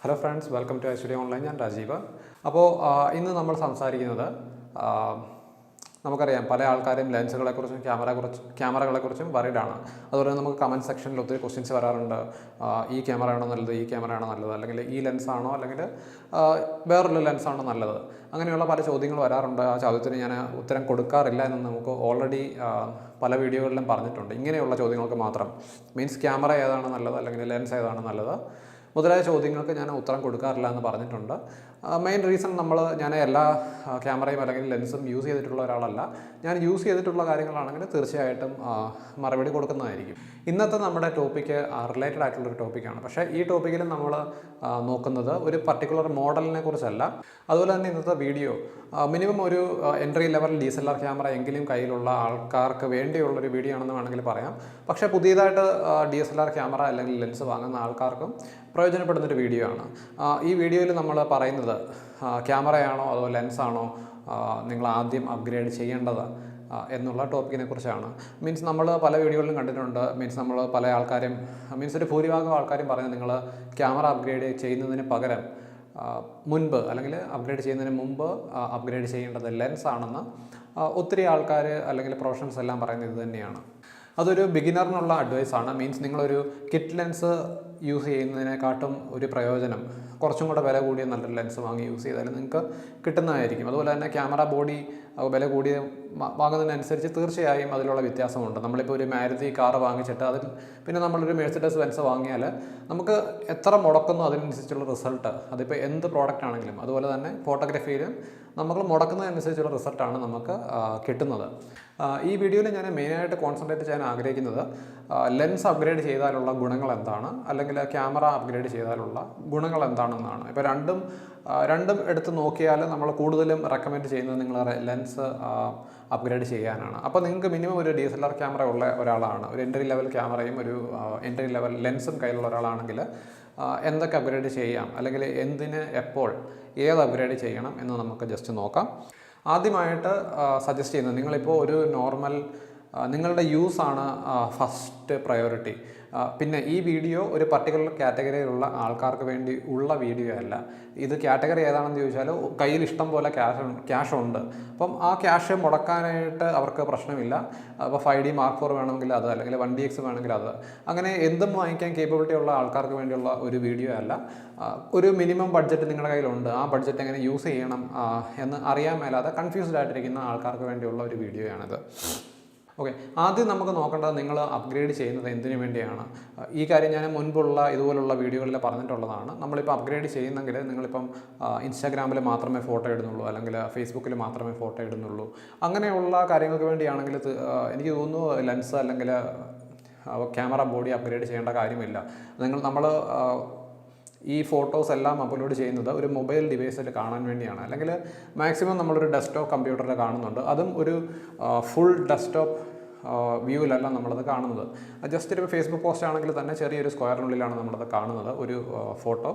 Hello friends, welcome to Aishwarya online. ഞാൻ രാജീവ്. അപ്പോൾ ഇന്ന് നമ്മൾ സംസാരിക്കുന്നത്, നമുക്കറിയാം പല ആൾക്കാരും ലെൻസുകളെക്കുറിച്ചും ക്യാമറകളെക്കുറിച്ചും വറീഡാണ്. അതുപോലെ നമുക്ക് കമൻറ്റ് സെക്ഷനിൽ ഒത്തിരി ക്വസ്റ്റ്യൻസ് വരാറുണ്ട്. ഈ ക്യാമറയാണോ നല്ലത്, ഈ ക്യാമറയാണോ നല്ലത്, അല്ലെങ്കിൽ ഈ ലെൻസാണോ അല്ലെങ്കിൽ വേറൊരു ലെൻസാണോ നല്ലത്, അങ്ങനെയുള്ള പല ചോദ്യങ്ങൾ വരാറുണ്ട്. ആ ചോദ്യത്തിന് ഞാൻ ഉത്തരം കൊടുക്കാറില്ല എന്ന് നമുക്ക് ഓൾറെഡി പല വീഡിയോകളിലും പറഞ്ഞിട്ടുണ്ട്. ഇങ്ങനെയുള്ള ചോദ്യങ്ങൾക്ക് മാത്രം, മീൻസ് ക്യാമറ ഏതാണ് നല്ലത് അല്ലെങ്കിൽ ലെൻസ് ഏതാണ് നല്ലത് മുതലായ ചോദ്യങ്ങൾക്ക് ഞാൻ ഉത്തരം കൊടുക്കാറില്ല എന്ന് പറഞ്ഞിട്ടുണ്ട്. മെയിൻ റീസൺ ഞാൻ എല്ലാ ക്യാമറയും അല്ലെങ്കിൽ ലെൻസും യൂസ് ചെയ്തിട്ടുള്ള ഒരാളല്ല. ഞാൻ യൂസ് ചെയ്തിട്ടുള്ള കാര്യങ്ങളാണെങ്കിൽ തീർച്ചയായിട്ടും മറുപടി കൊടുക്കുന്നതായിരിക്കും. ഇന്നത്തെ നമ്മുടെ ടോപ്പിക്ക് റിലേറ്റഡ് ആയിട്ടുള്ളൊരു ടോപ്പിക്കാണ്. പക്ഷേ ഈ ടോപ്പിക്കിൽ നമ്മൾ നോക്കുന്നത് ഒരു പർട്ടിക്കുലർ മോഡലിനെ കുറിച്ചല്ല. അതുപോലെ തന്നെ ഇന്നത്തെ വീഡിയോ മിനിമം ഒരു എൻട്രി ലെവൽ DSLR ക്യാമറ എങ്കിലും കയ്യിലുള്ള ആൾക്കാർക്ക് വേണ്ടിയുള്ളൊരു വീഡിയോ ആണെന്ന് വേണമെങ്കിൽ പറയാം. പക്ഷേ പുതിയതായിട്ട് DSLR ക്യാമറ അല്ലെങ്കിൽ ലെൻസ് വാങ്ങുന്ന ആൾക്കാർക്കും പ്രയോജനപ്പെടുന്നൊരു വീഡിയോ ആണ്. ഈ വീഡിയോയിൽ നമ്മൾ പറയുന്നത് ക്യാമറയാണോ അതോ ലെൻസാണോ നിങ്ങൾ ആദ്യം അപ്ഗ്രേഡ് ചെയ്യേണ്ടത് എന്നുള്ള ടോപ്പിക്കിനെ കുറിച്ചാണ്. മീൻസ് നമ്മൾ പല വീഡിയോകളിലും കണ്ടിട്ടുണ്ട്. മീൻസ് നമ്മൾ പല ആൾക്കാരും, മീൻസ് ഒരു ഭൂരിഭാഗം ആൾക്കാരും പറയുന്നത് നിങ്ങൾ ക്യാമറ അപ്ഗ്രേഡ് ചെയ്യുന്നതിന് പകരം മുൻപ് അല്ലെങ്കിൽ അപ്ഗ്രേഡ് ചെയ്യുന്നതിന് മുമ്പ് അപ്ഗ്രേഡ് ചെയ്യേണ്ടത് ലെൻസ് ആണെന്ന് ഒത്തിരി ആൾക്കാർ അല്ലെങ്കിൽ പ്രൊഫഷണൽസ് എല്ലാം പറയുന്നത് ഇത് തന്നെയാണ്. അതൊരു ബിഗിനറിനുള്ള അഡ്വൈസാണ്. മീൻസ് നിങ്ങളൊരു കിറ്റ് ലെൻസ് യൂസ് ചെയ്യുന്നതിനെക്കാട്ടും ഒരു പ്രയോജനം കുറച്ചും കൂടെ വില കൂടിയ നല്ലൊരു ലെൻസ് വാങ്ങി യൂസ് ചെയ്താൽ നിങ്ങൾക്ക് കിട്ടുന്നതായിരിക്കും. അതുപോലെ തന്നെ ക്യാമറ ബോഡി വില കൂടിയ വാങ്ങുന്നതിനനുസരിച്ച് തീർച്ചയായും അതിലുള്ള വ്യത്യാസമുണ്ട്. നമ്മളിപ്പോൾ ഒരു മാരുതി കാർ വാങ്ങിച്ചിട്ട് അതിൽ പിന്നെ നമ്മളൊരു മെഴ്സിഡസ് ബെൻസ് വാങ്ങിയാൽ നമുക്ക് എത്ര മുടക്കുന്നു അതിനനുസരിച്ചുള്ള റിസൾട്ട്, അതിപ്പോൾ എന്ത് പ്രോഡക്റ്റ് ആണെങ്കിലും അതുപോലെ തന്നെ ഫോട്ടോഗ്രാഫിയിലും നമ്മൾ മുടക്കുന്നതനുസരിച്ചുള്ള റിസൾട്ടാണ് നമുക്ക് കിട്ടുന്നത്. ഈ വീഡിയോയിൽ ഞാൻ മെയിനായിട്ട് കോൺസെൻട്രേറ്റ് ചെയ്യാൻ ആഗ്രഹിക്കുന്നത് ലെൻസ് അപ്ഗ്രേഡ് ചെയ്താലുള്ള ഗുണങ്ങൾ എന്താണ്, അല്ലെങ്കിൽ ക്യാമറ അപ്ഗ്രേഡ് ചെയ്താലുള്ള ഗുണങ്ങൾ എന്താണെന്നാണ്. ഇപ്പോൾ രണ്ടും എടുത്ത് നോക്കിയാൽ നമ്മൾ കൂടുതലും റെക്കമെൻഡ് ചെയ്യുന്നത് നിങ്ങൾ ലെൻസ് അപ്ഗ്രേഡ് ചെയ്യാനാണ്. അപ്പോൾ നിങ്ങൾക്ക് മിനിമം ഒരു DSLR ക്യാമറ ഉള്ള ഒരാളാണ്, ഒരു എൻട്രി ലെവൽ ക്യാമറയും ഒരു എൻട്രി ലെവൽ ലെൻസും കയ്യിലുള്ള ഒരാളാണെങ്കിൽ എന്തൊക്കെ അപ്ഗ്രേഡ് ചെയ്യാം, അല്ലെങ്കിൽ എന്തിന് എപ്പോൾ ഏത് അപ്ഗ്രേഡ് ചെയ്യണം എന്ന് നമുക്ക് ജസ്റ്റ് നോക്കാം. ആദ്യമായിട്ട് സജസ്റ്റ് ചെയ്യുന്നത്, നിങ്ങളിപ്പോൾ ഒരു നോർമൽ നിങ്ങളുടെ യൂസാണ് ഫസ്റ്റ് പ്രയോറിറ്റി. പിന്നെ ഈ വീഡിയോ ഒരു പർട്ടിക്കുലർ കാറ്റഗറിയിലുള്ള ആൾക്കാർക്ക് വേണ്ടി ഉള്ള വീഡിയോ അല്ല. ഇത് കാറ്റഗറി ഏതാണെന്ന് ചോദിച്ചാൽ കയ്യിൽ ഇഷ്ടം പോലെ ക്യാഷ് ഉണ്ട്. അപ്പം ആ ക്യാഷ് മുടക്കാനായിട്ട് അവർക്ക് പ്രശ്നമില്ല. അപ്പോൾ 5D Mark IV വേണമെങ്കിൽ അത്, അല്ലെങ്കിൽ 1DX വേണമെങ്കിൽ അത്, അങ്ങനെ എന്തും വാങ്ങിക്കാൻ കേപ്പബിലിറ്റി ഉള്ള ആൾക്കാർക്ക് വേണ്ടിയുള്ള ഒരു വീഡിയോ അല്ല. ഒരു മിനിമം ബഡ്ജറ്റ് നിങ്ങളുടെ കയ്യിലുണ്ട്, ആ ബഡ്ജറ്റ് എങ്ങനെ യൂസ് ചെയ്യണം എന്ന് അറിയാൻ മേലാതെ കൺഫ്യൂസ്ഡ് ആയിട്ടിരിക്കുന്ന ആൾക്കാർക്ക് വേണ്ടിയുള്ള ഒരു വീഡിയോയാണിത്. ഓക്കെ, ആദ്യം നമുക്ക് നോക്കേണ്ടത് നിങ്ങൾ അപ്ഗ്രേഡ് ചെയ്യുന്നത് എന്തിനു വേണ്ടിയാണ്. ഈ കാര്യം ഞാൻ മുൻപുള്ള ഇതുപോലുള്ള വീഡിയോകളിൽ പറഞ്ഞിട്ടുള്ളതാണ്. നമ്മളിപ്പോൾ അപ്ഗ്രേഡ് ചെയ്യുന്നെങ്കിൽ നിങ്ങളിപ്പം ഇൻസ്റ്റാഗ്രാമിൽ മാത്രമേ ഫോട്ടോ ഇടുന്നുള്ളൂ, അല്ലെങ്കിൽ ഫേസ്ബുക്കിൽ മാത്രമേ ഫോട്ടോ ഇടുന്നുള്ളൂ, അങ്ങനെയുള്ള കാര്യങ്ങൾക്ക് വേണ്ടിയാണെങ്കിൽ എനിക്ക് തോന്നുന്നു ലെൻസ് അല്ലെങ്കിൽ ക്യാമറ ബോഡി അപ്ഗ്രേഡ് ചെയ്യേണ്ട കാര്യമില്ല. നമ്മൾ ഈ ഫോട്ടോസ് എല്ലാം അപ്ലോഡ് ചെയ്യുന്നത് ഒരു മൊബൈൽ ഡിവൈസിൽ കാണാൻ വേണ്ടിയാണ്, അല്ലെങ്കിൽ മാക്സിമം നമ്മളൊരു ഡെസ്ക്ടോപ്പ് കമ്പ്യൂട്ടറിൽ കാണുന്നുണ്ട്. അതും ഒരു ഫുൾ ഡെസ്ക്ടോപ്പ് വ്യൂവിലല്ല നമ്മളത് കാണുന്നത്. ജസ്റ്റ് ഒരു ഫേസ്ബുക്ക് പോസ്റ്റ് ആണെങ്കിൽ തന്നെ ചെറിയൊരു സ്ക്വയറിനുള്ളിലാണ് നമ്മളത് കാണുന്നത് ഒരു ഫോട്ടോ.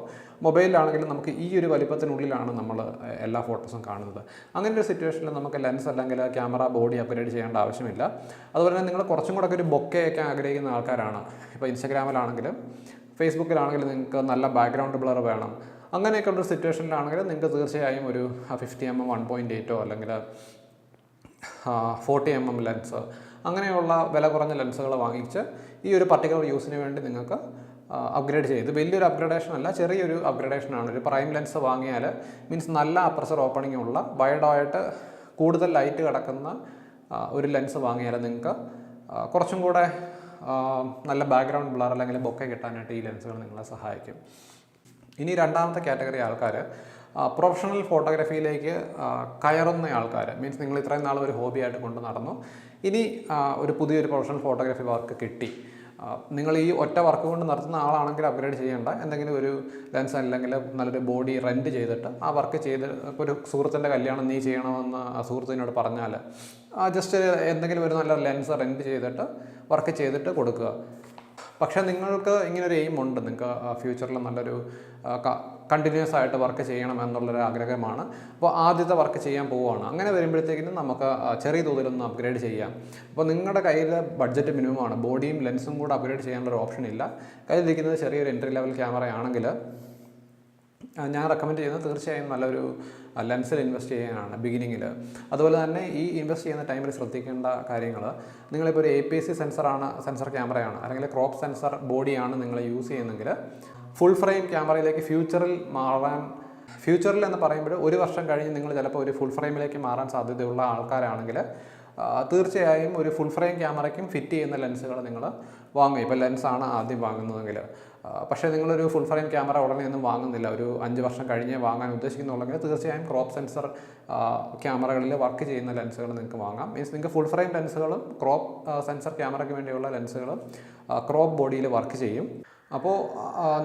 മൊബൈലിലാണെങ്കിലും നമുക്ക് ഈ ഒരു വലിപ്പത്തിനുള്ളിലാണ് നമ്മൾ എല്ലാ ഫോട്ടോസും കാണുന്നത്. അങ്ങനെ ഒരു സിറ്റുവേഷനിൽ നമുക്ക് ലെൻസ് അല്ലെങ്കിൽ ക്യാമറ ബോഡി അപ്ഗ്രേഡ് ചെയ്യേണ്ട ആവശ്യമില്ല. അതുപോലെ തന്നെ നിങ്ങൾ കുറച്ചും കൂടെ ഒരു ബൊക്കെയൊക്കെ ആഗ്രഹിക്കുന്ന ആൾക്കാരാണ്. ഇപ്പോൾ ഇൻസ്റ്റാഗ്രാമിലാണെങ്കിലും ഫേസ്ബുക്കിലാണെങ്കിലും നിങ്ങൾക്ക് നല്ല ബാക്ക്ഗ്രൗണ്ട് ബ്ലർ വേണം, അങ്ങനെയൊക്കെ ഉള്ള സിറ്റുവേഷനിലാണെങ്കിൽ നിങ്ങൾക്ക് തീർച്ചയായും ഒരു 50mm 1.8 അല്ലെങ്കിൽ 40mm ലെൻസ്, അങ്ങനെയുള്ള വില കുറഞ്ഞ ലെൻസുകൾ വാങ്ങിച്ച് ഈ ഒരു പർട്ടിക്കുലർ യൂസിന് വേണ്ടി നിങ്ങൾക്ക് അപ്ഗ്രേഡ് ചെയ്ത്, വലിയൊരു അപ്ഗ്രേഡേഷൻ അല്ല, ചെറിയൊരു അപ്ഗ്രേഡേഷനാണ്. ഒരു പ്രൈം ലെൻസ് വാങ്ങിയാൽ മീൻസ് നല്ല അപ്പർച്ചർ ഓപ്പണിംഗ് ഉള്ള വൈഡായിട്ട് കൂടുതൽ ലൈറ്റ് കിടക്കുന്ന ഒരു ലെൻസ് വാങ്ങിയാൽ നിങ്ങൾക്ക് കുറച്ചും കൂടെ നല്ല ബാക്ക്ഗ്രൗണ്ട് ബ്ലർ അല്ലെങ്കിൽ ബൊക്കെ കിട്ടാനായിട്ട് ഈ ലെൻസുകൾ നിങ്ങളെ സഹായിക്കും. ഇനി രണ്ടാമത്തെ കാറ്റഗറി ആൾക്കാർ പ്രൊഫഷണൽ ഫോട്ടോഗ്രാഫിയിലേക്ക് കയറുന്ന ആൾക്കാർ. മീൻസ് നിങ്ങൾ ഇത്രയും നാൾ ഒരു ഹോബിയായിട്ട് കൊണ്ട് നടന്നു, ഇനി ഒരു പുതിയൊരു പ്രൊഫഷണൽ ഫോട്ടോഗ്രാഫി വർക്ക് കിട്ടി. നിങ്ങൾ ഈ ഒറ്റ വർക്ക് കൊണ്ട് നടത്തുന്ന ആളാണെങ്കിൽ അപ്ഗ്രേഡ് ചെയ്യേണ്ട. എന്തെങ്കിലും ഒരു ലെൻസ് അല്ലെങ്കിൽ നല്ലൊരു ബോഡി റെൻറ്റ് ചെയ്തിട്ട് ആ വർക്ക് ചെയ്ത്, ഇപ്പോൾ ഒരു സുഹൃത്തിൻ്റെ കല്യാണം നീ ചെയ്യണമെന്ന് ആ സുഹൃത്തിനോട് പറഞ്ഞാൽ ജസ്റ്റ് എന്തെങ്കിലും ഒരു നല്ല ലെൻസ് റെൻറ്റ് ചെയ്തിട്ട് വർക്ക് ചെയ്തിട്ട് കൊടുക്കുക. പക്ഷേ നിങ്ങൾക്ക് ഇങ്ങനൊരു എയിം ഉണ്ട്, നിങ്ങൾക്ക് ഫ്യൂച്ചറിൽ നല്ലൊരു കണ്ടിന്യൂസ് ആയിട്ട് വർക്ക് ചെയ്യണം എന്നുള്ളൊരു ആഗ്രഹമാണ്. അപ്പോൾ ആദ്യത്തെ വർക്ക് ചെയ്യാൻ പോവുകയാണ്. അങ്ങനെ വരുമ്പോഴത്തേക്കിനും നമുക്ക് ചെറിയ തോതിലൊന്ന് അപ്ഗ്രേഡ് ചെയ്യാം. അപ്പോൾ നിങ്ങളുടെ കയ്യിൽ ബഡ്ജറ്റ് മിനിമമാണ്, ബോഡിയും ലെൻസും കൂടെ അപ്ഗ്രേഡ് ചെയ്യാനുള്ളൊരു ഓപ്ഷൻ ഇല്ല. കയ്യിലിരിക്കുന്നത് ചെറിയൊരു എൻട്രി ലെവൽ ക്യാമറ ആണെങ്കിൽ ഞാൻ റെക്കമെൻഡ് ചെയ്യുന്നത് തീർച്ചയായും നല്ലൊരു ലെൻസിൽ ഇൻവെസ്റ്റ് ചെയ്യാനാണ് ബിഗിനിങ്ങിൽ. അതുപോലെ തന്നെ ഈ ഇൻവെസ്റ്റ് ചെയ്യുന്ന ടൈമിൽ ശ്രദ്ധിക്കേണ്ട കാര്യങ്ങൾ, നിങ്ങളിപ്പോൾ ഒരു APS-C സെൻസർ ക്യാമറയാണ് അല്ലെങ്കിൽ ക്രോപ്പ് സെൻസർ ബോഡിയാണ് നിങ്ങൾ യൂസ് ചെയ്യുന്നതെങ്കിൽ ഫുൾ ഫ്രെയിം ക്യാമറയിലേക്ക് ഫ്യൂച്ചറിൽ എന്ന് പറയുമ്പോൾ 1 വർഷം കഴിഞ്ഞ് നിങ്ങൾ ചിലപ്പോൾ ഒരു ഫുൾ ഫ്രെയിമിലേക്ക് മാറാൻ സാധ്യതയുള്ള ആൾക്കാരാണെങ്കിൽ തീർച്ചയായും ഒരു ഫുൾ ഫ്രെയിം ക്യാമറയ്ക്കും ഫിറ്റ് ചെയ്യുന്ന ലെൻസുകൾ നിങ്ങൾ വാങ്ങുക. ഇപ്പോൾ ലെൻസാണ് ആദ്യം വാങ്ങുന്നതെങ്കിൽ. പക്ഷേ നിങ്ങളൊരു ഫുൾ ഫ്രെയിം ക്യാമറ ഉടനെ ഒന്നും വാങ്ങുന്നില്ല, ഒരു 5 വർഷം കഴിഞ്ഞേ വാങ്ങാൻ ഉദ്ദേശിക്കുന്നുണ്ടെങ്കിൽ തീർച്ചയായും ക്രോപ്പ് സെൻസർ ക്യാമറകളിൽ വർക്ക് ചെയ്യുന്ന ലെൻസുകൾ നിങ്ങൾക്ക് വാങ്ങാം. മീൻസ് നിങ്ങൾക്ക് ഫുൾ ഫ്രെയിം ലെൻസുകളും ക്രോപ്പ് സെൻസർ ക്യാമറയ്ക്ക് വേണ്ടിയുള്ള ലെൻസുകളും ക്രോപ്പ് ബോഡിയിൽ വർക്ക് ചെയ്യും. അപ്പോൾ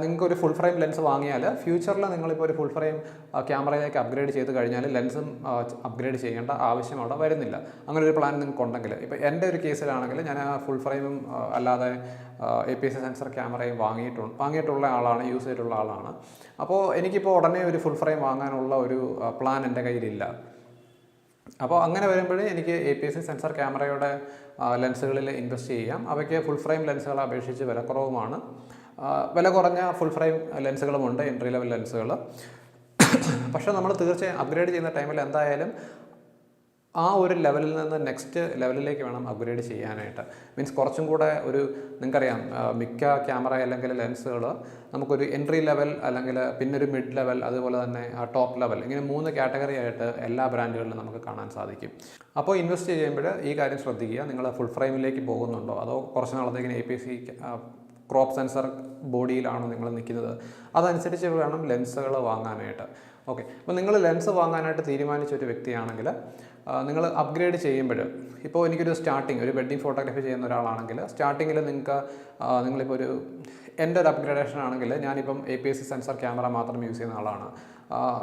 നിങ്ങൾക്കൊരു ഫുൾ ഫ്രെയിം ലെൻസ് വാങ്ങിയാൽ ഫ്യൂച്ചറിൽ നിങ്ങളിപ്പോൾ ഒരു ഫുൾ ഫ്രെയിം ക്യാമറയിലേക്ക് അപ്ഗ്രേഡ് ചെയ്ത് കഴിഞ്ഞാൽ ലെൻസും അപ്ഗ്രേഡ് ചെയ്യേണ്ട ആവശ്യം അവിടെ വരുന്നില്ല. അങ്ങനെ ഒരു പ്ലാൻ നിങ്ങൾക്ക് ഉണ്ടെങ്കിൽ, ഇപ്പോൾ എൻ്റെ ഒരു കേസിലാണെങ്കിൽ ഞാൻ ഫുൾ ഫ്രെയിമും അല്ലാതെ APS-C സെൻസർ ക്യാമറയും വാങ്ങിയിട്ടുള്ള ആളാണ്, യൂസ് ചെയ്തിട്ടുള്ള ആളാണ്. അപ്പോൾ എനിക്കിപ്പോൾ ഉടനെ ഒരു ഫുൾ ഫ്രെയിം വാങ്ങാനുള്ള ഒരു പ്ലാൻ എൻ്റെ കയ്യിലില്ല. അപ്പോൾ അങ്ങനെ വരുമ്പോഴേ എനിക്ക് APS-C സെൻസർ ക്യാമറയുടെ ലെൻസുകളിൽ ഇൻവെസ്റ്റ് ചെയ്യാം. അവയ്ക്ക് ഫുൾ ഫ്രെയിം ലെൻസുകളെ അപേക്ഷിച്ച് വില കുറവുമാണ്. വില കുറഞ്ഞ ഫുൾ ഫ്രെയിം ലെൻസുകളുമുണ്ട്, എൻട്രി ലെവൽ ലെൻസുകൾ. പക്ഷേ നമ്മൾ തീർച്ചയായും അപ്ഗ്രേഡ് ചെയ്യുന്ന ടൈമിൽ എന്തായാലും ആ ഒരു ലെവലിൽ നിന്ന് നെക്സ്റ്റ് ലെവലിലേക്ക് വേണം അപ്ഗ്രേഡ് ചെയ്യാനായിട്ട്. മീൻസ് കുറച്ചും കൂടെ നിങ്ങൾക്കറിയാം, മിക്ക ക്യാമറ അല്ലെങ്കിൽ ലെൻസുകൾ നമുക്കൊരു എൻട്രി ലെവൽ അല്ലെങ്കിൽ പിന്നൊരു മിഡ് ലെവൽ, അതുപോലെ തന്നെ ടോപ്പ് ലെവൽ, ഇങ്ങനെ 3 കാറ്റഗറി ആയിട്ട് എല്ലാ ബ്രാൻഡുകളിലും നമുക്ക് കാണാൻ സാധിക്കും. അപ്പോൾ ഇൻവെസ്റ്റ് ചെയ്യുമ്പോൾ ഈ കാര്യം ശ്രദ്ധിക്കുക, നിങ്ങൾ ഫുൾ ഫ്രെയിമിലേക്ക് പോകുന്നുണ്ടോ അതോ കുറച്ച് നാളത്തേക്കിന് APS-C ക്രോപ്പ് സെൻസർ ബോഡിയിലാണോ നിങ്ങൾ നിൽക്കുന്നത്, അതനുസരിച്ച് വേണം ലെൻസുകൾ വാങ്ങാനായിട്ട്. ഓക്കെ, അപ്പോൾ നിങ്ങൾ ലെൻസ് വാങ്ങാനായിട്ട് തീരുമാനിച്ച ഒരു വ്യക്തിയാണെങ്കിൽ നിങ്ങൾ അപ്ഗ്രേഡ് ചെയ്യുമ്പോൾ, ഇപ്പോൾ എനിക്കൊരു ഒരു വെഡ്ഡിങ് ഫോട്ടോഗ്രാഫി ചെയ്യുന്ന ഒരാളാണെങ്കിൽ സ്റ്റാർട്ടിങ്ങിൽ നിങ്ങളിപ്പോൾ എൻ്റെ ഒരു അപ്ഗ്രേഡേഷൻ ആണെങ്കിൽ ഞാനിപ്പം APS-C സെൻസർ ക്യാമറ മാത്രം യൂസ് ചെയ്യുന്ന ആളാണ്.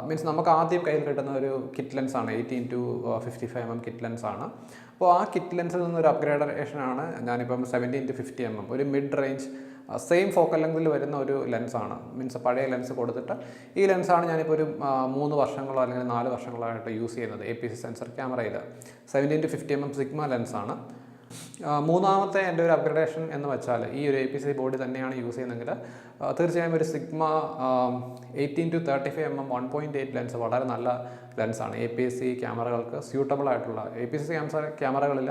മീൻസ് നമുക്ക് ആദ്യം കയ്യിൽ കിട്ടുന്ന ഒരു കിറ്റ് ലെൻസാണ്, 18-55 mm കിറ്റ് ലെൻസാണ്. അപ്പോൾ ആ കിറ്റ് ലെൻസിൽ നിന്നൊരു അപ്ഗ്രേഡേഷനാണ് ഞാനിപ്പം 17-50 mm ഒരു മിഡ് റേഞ്ച് സെയിം ഫോക്കൽ ലെങ്തിൽ വരുന്ന ഒരു ലെൻസാണ്. മീൻസ് പഴയ ലെൻസ് കൊടുത്തിട്ട് ഈ ലെൻസാണ് ഞാനിപ്പോൾ ഒരു 3 വർഷങ്ങളോ അല്ലെങ്കിൽ 4 വർഷങ്ങളായിട്ട് യൂസ് ചെയ്യുന്നത് APS-C സെൻസർ ക്യാമറയിൽ. 17-50 mm സിഗ്മ ലെൻസാണ്. മൂന്നാമത്തെ എൻ്റെ ഒരു അപ്ഗ്രേഡേഷൻ എന്ന് വെച്ചാൽ ഈ ഒരു APS-C ബോഡി തന്നെയാണ് യൂസ് ചെയ്യുന്നതെങ്കിൽ തീർച്ചയായും ഒരു സിഗ്മ 18-35 mm 1.8 ലെൻസ് വളരെ നല്ല ലെൻസാണ്. APS-C ക്യാമറകൾക്ക് സ്യൂട്ടബിൾ ആയിട്ടുള്ള APS-C ക്യാമറകളിൽ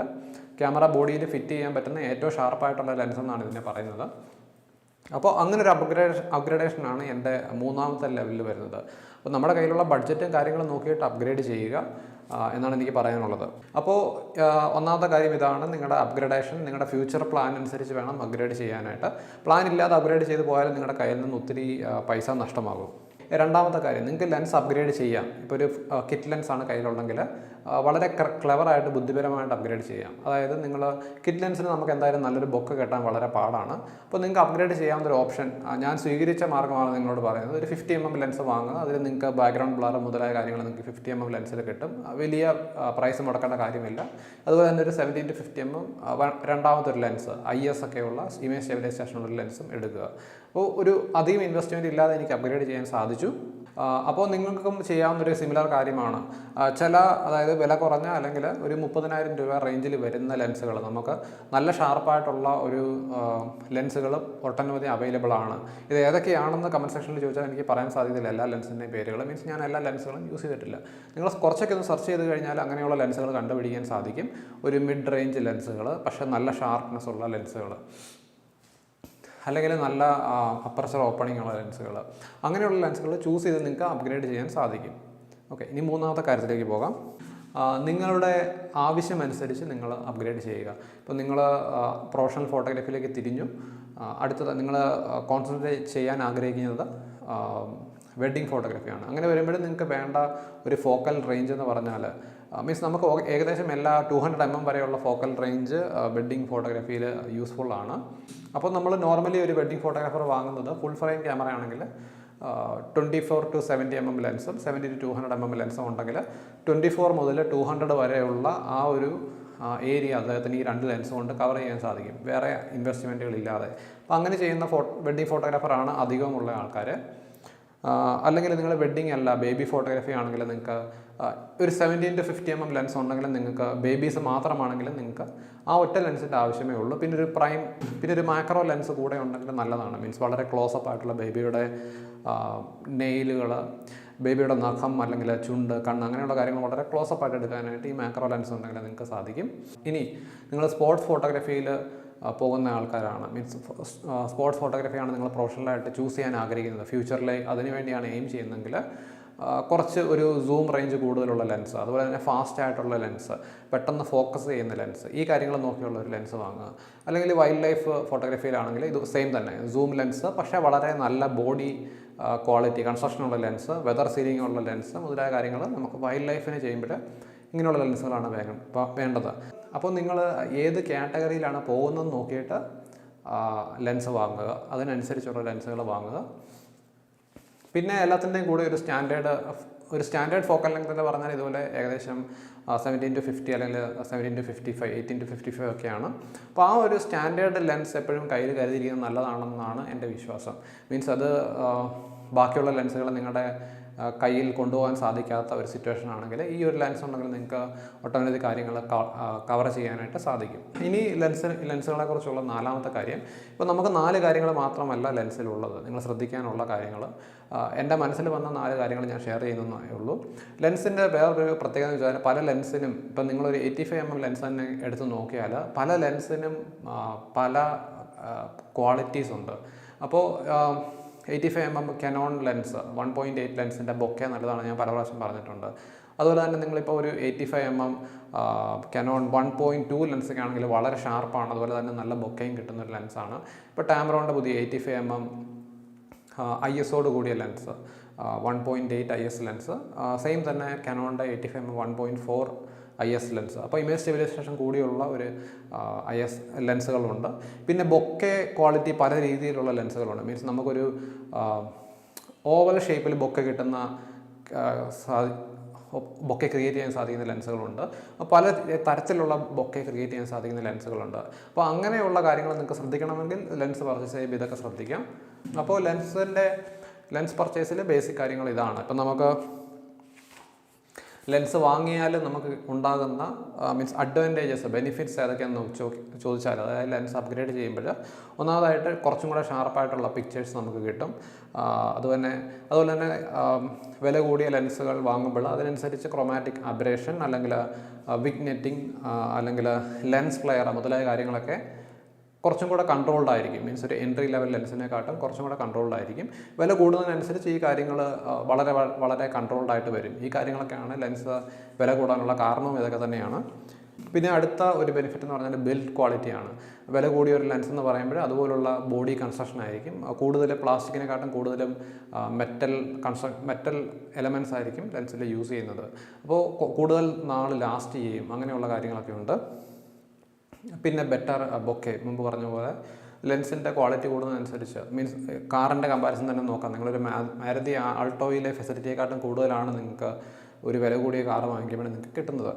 ക്യാമറ ബോഡിയിൽ ഫിറ്റ് ചെയ്യാൻ പറ്റുന്ന ഏറ്റവും ഷാർപ്പായിട്ടുള്ള ലെൻസ് എന്നാണ് ഇതിനെ പറയുന്നത്. അപ്പോൾ അങ്ങനെ ഒരു അപ്ഗ്രേഡേഷനാണ് എൻ്റെ മൂന്നാമത്തെ ലെവലിൽ വരുന്നത്. അപ്പോൾ നമ്മുടെ കയ്യിലുള്ള ബഡ്ജറ്റും കാര്യങ്ങളും നോക്കിയിട്ട് അപ്ഗ്രേഡ് ചെയ്യുക എന്നാണ് എനിക്ക് പറയാനുള്ളത്. അപ്പോൾ ഒന്നാമത്തെ കാര്യം ഇതാണ്, നിങ്ങളുടെ അപ്ഗ്രേഡേഷൻ നിങ്ങളുടെ ഫ്യൂച്ചർ പ്ലാൻ അനുസരിച്ച് വേണം അപ്ഗ്രേഡ് ചെയ്യാനായിട്ട്. പ്ലാൻ ഇല്ലാതെ അപ്ഗ്രേഡ് ചെയ്ത് പോയാലും നിങ്ങളുടെ കയ്യിൽ നിന്ന് ഒത്തിരി പൈസ നഷ്ടമാകും. രണ്ടാമത്തെ കാര്യം, നിങ്ങൾക്ക് ലെൻസ് അപ്ഗ്രേഡ് ചെയ്യാം. ഇപ്പോൾ ഒരു കിറ്റ് ലെൻസാണ് കയ്യിലുണ്ടെങ്കിൽ വളരെ ക്ലെവറായിട്ട് ബുദ്ധിപരമായിട്ട് അപ്ഗ്രേഡ് ചെയ്യാം. അതായത് നിങ്ങൾ കിറ്റ് ലെൻസിന് നമുക്ക് എന്തായാലും നല്ലൊരു ബൊക്കെ കെട്ടാൻ വളരെ പാടാണ്. അപ്പോൾ നിങ്ങൾക്ക് അപ്ഗ്രേഡ് ചെയ്യാവുന്നൊരു ഓപ്ഷൻ ഞാൻ സ്വീകരിച്ച മാർഗ്ഗമാണ് നിങ്ങളോട് പറയുന്നത്. ഒരു 50 mm ലെൻസ് വാങ്ങുക, അതിൽ നിങ്ങൾക്ക് ബാക്ക്ഗ്രൗണ്ട് ബ്ലർ മുതലായ കാര്യങ്ങൾ നിങ്ങൾക്ക് 50 mm ലെൻസിൽ കിട്ടും. വലിയ പ്രൈസ് മുടക്കേണ്ട കാര്യമില്ല. അതുപോലെ തന്നെ ഒരു 17-50 mm രണ്ടാമത്തെ ഒരു ലെൻസ് IS ഒക്കെയുള്ള ഇമേജ് സ്റ്റെബിലൈസേഷനുള്ള ലെൻസും എടുക്കുക. അപ്പോൾ ഒരു അധികം ഇൻവെസ്റ്റ്മെൻറ്റ് ഇല്ലാതെ എനിക്ക് അപ്ഗ്രേഡ് ചെയ്യാൻ സാധിച്ചു. അപ്പോൾ നിങ്ങൾക്കും ചെയ്യാവുന്നൊരു സിമിലർ കാര്യമാണ്. അതായത് വില കുറഞ്ഞ അല്ലെങ്കിൽ ഒരു 30,000 രൂപ റേഞ്ചിൽ വരുന്ന ലെൻസുകൾ, നമുക്ക് നല്ല ഷാർപ്പായിട്ടുള്ള ഒരു ലെൻസുകൾ ഒട്ടനവധി അവൈലബിൾ ആണ്. ഇത് ഏതൊക്കെയാണെന്ന് കമൻറ്റ് സെക്ഷനിൽ ചോദിച്ചാൽ എനിക്ക് പറയാൻ സാധിക്കില്ല എല്ലാ ലെൻസിൻ്റെയും പേരുകൾ. മീൻസ് ഞാൻ എല്ലാ ലെൻസുകളും യൂസ് ചെയ്തിട്ടില്ല. നിങ്ങൾ കുറച്ചൊക്കെ ഒന്ന് സെർച്ച് ചെയ്ത് കഴിഞ്ഞാൽ അങ്ങനെയുള്ള ലെൻസുകൾ കണ്ടുപിടിക്കാൻ സാധിക്കും. ഒരു മിഡ് റേഞ്ച് ലെൻസുകൾ, പക്ഷേ നല്ല ഷാർപ്നെസ് ഉള്ള ലെൻസുകൾ, അല്ലെങ്കിൽ നല്ല അപ്പർച്ചർ ഓപ്പണിംഗ് ഉള്ള ലെൻസുകൾ, അങ്ങനെയുള്ള ലെൻസുകൾ ചൂസ് ചെയ്ത് നിങ്ങൾക്ക് അപ്ഗ്രേഡ് ചെയ്യാൻ സാധിക്കും. ഓക്കെ, ഇനി മൂന്നാമത്തെ കാര്യത്തിലേക്ക് പോകാം. നിങ്ങളുടെ ആവശ്യമനുസരിച്ച് നിങ്ങൾ അപ്ഗ്രേഡ് ചെയ്യുക. ഇപ്പോൾ നിങ്ങൾ പ്രൊഫഷണൽ ഫോട്ടോഗ്രാഫിയിലേക്ക് തിരിഞ്ഞു, അടുത്തത് നിങ്ങൾ കോൺസെൻട്രേറ്റ് ചെയ്യാൻ ആഗ്രഹിക്കുന്നത് വെഡ്ഡിങ് ഫോട്ടോഗ്രാഫിയാണ്. അങ്ങനെ വരുമ്പോഴും നിങ്ങൾക്ക് വേണ്ട ഒരു ഫോക്കൽ റേഞ്ച് എന്ന് പറഞ്ഞാൽ മീൻസ് നമുക്ക് ഏകദേശം എല്ലാ 200 mm വരെയുള്ള ഫോക്കൽ റേഞ്ച് വെഡ്ഡിങ് ഫോട്ടോഗ്രാഫിയിൽ യൂസ്ഫുള്ളാണ്. അപ്പോൾ നമ്മൾ നോർമലി ഒരു വെഡ്ഡിങ് ഫോട്ടോഗ്രാഫർ വാങ്ങുന്നത് ഫുൾ ഫ്രെയിം ക്യാമറ ആണെങ്കിൽ 24-70 mm ലെൻസും 70-200 mm ലെൻസും ഉണ്ടെങ്കിൽ 24 മുതൽ 200 വരെയുള്ള ആ ഒരു ഏരിയ അദ്ദേഹത്തിന് ഈ 2 ലെൻസ് കൊണ്ട് കവർ ചെയ്യാൻ സാധിക്കും, വേറെ ഇൻവെസ്റ്റ്മെൻറ്റുകളില്ലാതെ. അപ്പോൾ അങ്ങനെ ചെയ്യുന്ന വെഡ്ഡിങ് ഫോട്ടോഗ്രാഫറാണ് അധികമുള്ള ആൾക്കാർ. അല്ലെങ്കിൽ നിങ്ങൾ വെഡ്ഡിങ് അല്ല ബേബി ഫോട്ടോഗ്രാഫി ആണെങ്കിൽ നിങ്ങൾക്ക് ഒരു 17-50 mm ലെൻസ് ഉണ്ടെങ്കിൽ നിങ്ങൾക്ക് ബേബീസ് മാത്രമാണെങ്കിലും നിങ്ങൾക്ക് ആ ഒറ്റ ലെൻസിൻ്റെ ആവശ്യമേ ഉള്ളൂ. പിന്നെ ഒരു മാക്രോ ലെൻസ് കൂടെ ഉണ്ടെങ്കിൽ നല്ലതാണ്. മീൻസ് വളരെ ക്ലോസപ്പ് ആയിട്ടുള്ള ബേബിയുടെ നെയിലുകൾ, ബേബിയുടെ നഖം അല്ലെങ്കിൽ ചുണ്ട്, കണ്ണ്, അങ്ങനെയുള്ള കാര്യങ്ങൾ വളരെ ക്ലോസപ്പ് ആയിട്ട് എടുക്കാനായിട്ട് ഈ മാക്രോ ലെൻസ് ഉണ്ടെങ്കിൽ നിങ്ങൾക്ക് സാധിക്കും. ഇനി നിങ്ങൾ സ്പോർട്സ് ഫോട്ടോഗ്രാഫിയിൽ പോകുന്ന ആൾക്കാരാണ്, മീൻസ് സ്പോർട്സ് ഫോട്ടോഗ്രാഫിയാണ് നിങ്ങൾ പ്രൊഫഷണലായിട്ട് ചൂസ് ചെയ്യാൻ ആഗ്രഹിക്കുന്നത്, ഫ്യൂച്ചറിൽ അതിനുവേണ്ടിയാണ് എയിം ചെയ്യുന്നതെങ്കിൽ കുറച്ച് ഒരു സൂം റേഞ്ച് കൂടുതലുള്ള ലെൻസ്, അതുപോലെ തന്നെ ഫാസ്റ്റ് ആയിട്ടുള്ള ലെൻസ്, പെട്ടെന്ന് ഫോക്കസ് ചെയ്യുന്ന ലെൻസ്, ഈ കാര്യങ്ങൾ നോക്കിയുള്ള ഒരു ലെൻസ് വാങ്ങുക. അല്ലെങ്കിൽ വൈൽഡ് ലൈഫ് ഫോട്ടോഗ്രാഫിയിലാണെങ്കിൽ ഇത് സെയിം തന്നെ, സൂം ലെൻസ്, പക്ഷേ വളരെ നല്ല ബോഡി ക്വാളിറ്റി കൺസ്ട്രക്ഷനുള്ള ലെൻസ്, വെതർ സീലിംഗ് ഉള്ള ലെൻസ് മുതലായ കാര്യങ്ങൾ നമുക്ക് വൈൽഡ് ലൈഫിന് ചെയ്യുമ്പോൾ ഇങ്ങനെയുള്ള ലെൻസുകളാണ് വേണ്ടത്. അപ്പോൾ നിങ്ങൾ ഏത് കാറ്റഗറിയിലാണ് പോകുന്നതെന്ന് നോക്കിയിട്ട് ലെൻസ് വാങ്ങുക, അതിനനുസരിച്ചുള്ള ലെൻസുകൾ വാങ്ങുക. പിന്നെ എല്ലാത്തിൻ്റെയും കൂടെ ഒരു സ്റ്റാൻഡേർഡ് ഫോക്കൽ ലെങ്ത് എന്ന് പറഞ്ഞാൽ ഇതുപോലെ ഏകദേശം 17-50 അല്ലെങ്കിൽ 17-55, 18-55 ഒക്കെയാണ്. അപ്പോൾ ആ ഒരു സ്റ്റാൻഡേർഡ് ലെൻസ് എപ്പോഴും കയ്യിൽ കരുതിയിരിക്കുന്നത് നല്ലതാണെന്നാണ് എൻ്റെ വിശ്വാസം. മീൻസ് അത് ബാക്കിയുള്ള ലെൻസുകൾ നിങ്ങളുടെ കയ്യിൽ കൊണ്ടുപോകാൻ സാധിക്കാത്ത ഒരു സിറ്റുവേഷൻ ആണെങ്കിൽ ഈ ഒരു ലെൻസ് ഉണ്ടെങ്കിൽ നിങ്ങൾക്ക് ഒട്ടനവധി കാര്യങ്ങൾ കവർ ചെയ്യാനായിട്ട് സാധിക്കും. ഇനി ലെൻസുകളെ കുറിച്ചുള്ള നാലാമത്തെ കാര്യം, ഇപ്പോൾ നമുക്ക് 4 കാര്യങ്ങൾ മാത്രമല്ല ലെൻസിലുള്ളത്, നിങ്ങൾ ശ്രദ്ധിക്കാനുള്ള കാര്യങ്ങൾ. എൻ്റെ മനസ്സിൽ വന്ന 4 കാര്യങ്ങൾ ഞാൻ ഷെയർ ചെയ്യുന്നതേ ഉള്ളൂ. ലെൻസിൻ്റെ വേറൊരു പ്രത്യേകത എന്ന് വെച്ചാൽ പല ലെൻസിനും, ഇപ്പം നിങ്ങളൊരു 85 mm ലെൻസ് തന്നെ എടുത്ത് നോക്കിയാൽ പല ലെൻസിനും പല ക്വാളിറ്റീസ് ഉണ്ട്. അപ്പോൾ 85 mm കനോൺ ലെൻസ് 1.8 ലെൻസിൻ്റെ ബൊക്കെ നല്ലതാണ്, ഞാൻ പല പ്രാവശ്യം പറഞ്ഞിട്ടുണ്ട്. അതുപോലെ തന്നെ നിങ്ങളിപ്പോൾ ഒരു 85 mm കനോൺ 1.2 ലെൻസൊക്കെ ആണെങ്കിൽ വളരെ ഷാർപ്പാണ്, അതുപോലെ തന്നെ നല്ല ബൊക്കയും കിട്ടുന്നൊരു ലെൻസാണ്. ഇപ്പോൾ ടാമറോണിൻ്റെ പുതിയ 85 mm ISOട് കൂടിയ ലെൻസ് 1.8 IS ലെൻസ്, സെയിം തന്നെ കനോണിൻ്റെ 85 mm 1.4 IS ലെൻസ്. അപ്പോൾ ഇമേജ് സ്റ്റെബിലൈസേഷൻ കൂടിയുള്ള ഒരു IS ലെൻസുകളുണ്ട്. പിന്നെ ബൊക്കെ ക്വാളിറ്റി പല രീതിയിലുള്ള ലെൻസുകളുണ്ട്. മീൻസ് നമുക്കൊരു ഓവൽ ഷേപ്പിൽ ബൊക്കെ കിട്ടുന്ന ബൊക്കെ ക്രിയേറ്റ് ചെയ്യാൻ സാധിക്കുന്ന ലെൻസുകളുണ്ട്. പല തരത്തിലുള്ള ബൊക്കെ ക്രിയേറ്റ് ചെയ്യാൻ സാധിക്കുന്ന ലെൻസുകളുണ്ട്. അപ്പോൾ അങ്ങനെയുള്ള കാര്യങ്ങൾ നിങ്ങൾക്ക് ശ്രദ്ധിക്കണമെങ്കിൽ ലെൻസ് പർച്ചേസ് ചെയ്യുമ്പോൾ ഇതൊക്കെ ശ്രദ്ധിക്കാം. അപ്പോൾ ലെൻസ് പർച്ചേസിൽ ബേസിക് കാര്യങ്ങൾ ഇതാണ്. ഇപ്പം നമുക്ക് ലെൻസ് വാങ്ങിയാൽ നമുക്ക് ഉണ്ടാകുന്ന മീൻസ് അഡ്വാൻറ്റേജസ്, ബെനിഫിറ്റ്സ് ഏതൊക്കെയാണെന്ന് ചോദിച്ചാൽ, അതായത് ലെൻസ് അപ്ഗ്രേഡ് ചെയ്യുമ്പോൾ ഒന്നാമതായിട്ട് കുറച്ചും കൂടെ ഷാർപ്പായിട്ടുള്ള പിക്ചേഴ്സ് നമുക്ക് കിട്ടും. അതുപോലെ തന്നെ വില കൂടിയ ലെൻസുകൾ വാങ്ങുമ്പോൾ അതിനനുസരിച്ച് ക്രോമാറ്റിക് അബ്രേഷൻ അല്ലെങ്കിൽ വിഗ്നെറ്റിംഗ് അല്ലെങ്കിൽ ലെൻസ് ഫ്ലെയർ മുതലായ കാര്യങ്ങളൊക്കെ കുറച്ചും കൂടെ കൺട്രോൾഡ് ആയിരിക്കും. മീൻസ് ഒരു എൻട്രി ലെവൽ ലെൻസിനെക്കാട്ടും കുറച്ചും കൂടെ കൺട്രോൾഡ് ആയിരിക്കും. വില കൂടുന്നതിനനുസരിച്ച് ഈ കാര്യങ്ങൾ വളരെ വളരെ കൺട്രോൾഡ് ആയിട്ട് വരും. ഈ കാര്യങ്ങളൊക്കെയാണ് ലെൻസ് വില കൂടാനുള്ള കാരണവും ഇതൊക്കെ തന്നെയാണ്. പിന്നെ അടുത്ത ഒരു ബെനിഫിറ്റ് എന്ന് പറഞ്ഞാൽ ബിൽഡ് ക്വാളിറ്റിയാണ്. വില കൂടിയ ഒരു ലെൻസ് എന്ന് പറയുമ്പോൾ അതുപോലുള്ള ബോഡി കൺസ്ട്രക്ഷൻ ആയിരിക്കും. കൂടുതൽ പ്ലാസ്റ്റിക്കിനെക്കാട്ടും കൂടുതലും മെറ്റൽ എലമെൻറ്റ്സ് ആയിരിക്കും ലെൻസിൽ യൂസ് ചെയ്യുന്നത്. അപ്പോൾ കൂടുതൽ നാൾ ലാസ്റ്റ് ചെയ്യും. അങ്ങനെയുള്ള കാര്യങ്ങളൊക്കെ ഉണ്ട്. പിന്നെ ബെറ്റർ ബൊക്കെ, മുമ്പ് പറഞ്ഞ പോലെ ലെൻസിൻ്റെ ക്വാളിറ്റി കൂടുന്നതനുസരിച്ച്, മീൻസ് കാറിൻ്റെ കമ്പാരിസൺ തന്നെ നോക്കാം. നിങ്ങളൊരു മാരുതി ആൾട്ടോയിലെ ഫെസിലിറ്റിയെക്കാട്ടും കൂടുതലാണ് നിങ്ങൾക്ക് ഒരു വില കൂടിയ കാർ വാങ്ങിക്കുമ്പോൾ നിങ്ങൾക്ക് കിട്ടുന്നത്.